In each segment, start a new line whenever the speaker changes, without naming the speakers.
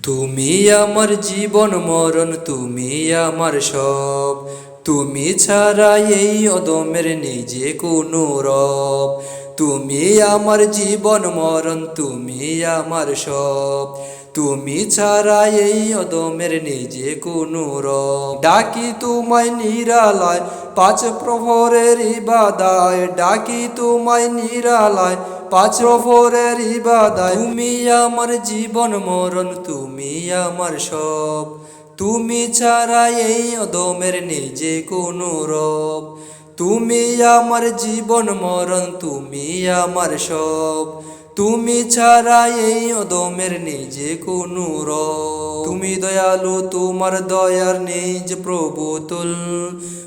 তুমি আমার জীবন মরণ, তুমি আমার সব। তুমি ছাড়া এই অদমের নিজে কোনো রব। তুমি আমার জীবন মরণ, তুমি আমার সব। তুমি ছাড়া এই অদমের নিজে কোনো রব। ডাকি তোমায় নিরালায় পাঁচ প্রহরের ইবাদায়, ডাকি তোমায় নিরালায় পাঁচ প্রহরের ইবাদায়। তুমি আমার জীবন মরণ, তুমি আমার সব। তুমি ছাড়া এই অদমের নিজে কোনো রব। তুমি আমার জীবন মরণ, তুমি আমার সব। তুমি ছাড়া এই অদমের নিজে কোনো রব। তুমি দয়ালু, তোমার দয়ার নিজ প্রভু তুল।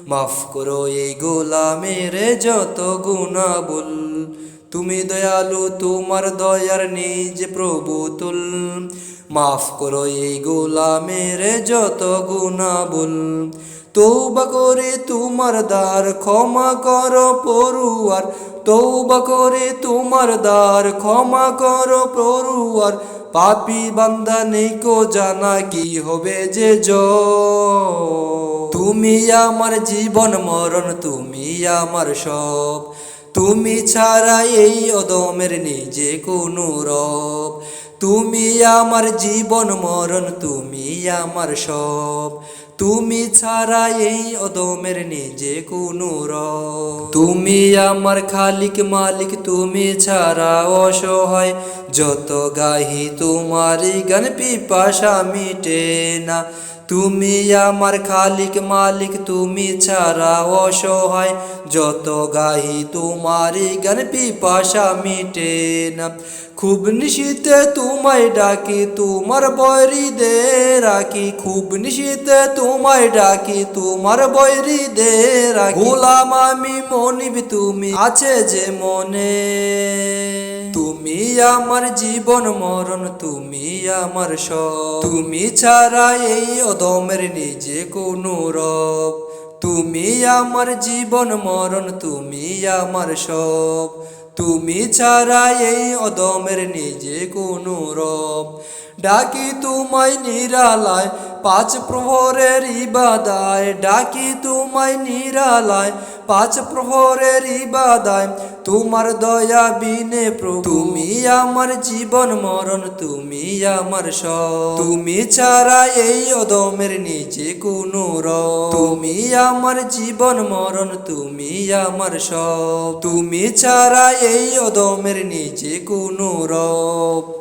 মাফ করো এই গোলামের যত গুনাহবুল। তুমি দয়ালু, তোমার দয়ার নিজ প্রভু তুল। মাফ করো এই গোলামের যত গুনাহবুল। তওবা করে তোমার দ্বার ক্ষমা করো পরুয়ার। তওবা করে তোমার দ্বার ক্ষমা করো পরুয়ার। পাপী বান্দা নেই কো জানা কি হবে যে তুমি আমার জীবন মরণ, তুমি আমার সব। তুমি ছাড়া এই অদমের নিজে কোনো রব। তুমি আমার জীবন মরণ, তুমি আমার সব। তুমি ছাড়া এই অদমের নিজে কোনো রব। তুমি আমার খালিক মালিক, তুমি ছাড়া অসহায় যত গাহি তোমারই গান পিপাসা মিটে না। তুমি আমার খালিক মালিক, তুমি ছাড়া অসহায় যত গাহি তোমারই গান পিপাসা মিটে না। খুব নিশীতে তোমায় ডাকি, তোমার বৈরীদে রাখি। খুব নিশীতে তোমায় ডাকি, তোমার বৈরীদে রাখি। গোলাম আমি মনিব, তুমি আছে যে মনে। তুমি আমার জীবন মরণ, তুমি আমার সব। তুমি ছাড়া এই অদমের নিজে কোনো রব। তুমি আমার জীবন মরণ, তুমি আমার সব। তুমি ছাড়া এই অদমের নিজে কোনো রব। ডাকি তোমায় নিরালায় পাঁচ প্রহরের ইবাদায়, ডাকি তোমায় নিরালায় পাঁচ প্রহরের ইবাদায়। তোমার দয়া বিনে প্রভু, তুমি আমার জীবন মরণ, তুমি আমার সব। তুমি ছাড়া এই অদমের নিজে কোনো রব। তুমি আমার জীবন মরণ, তুমি আমার সব। তুমি ছাড়া এই অদমের নিজে কোনো রব।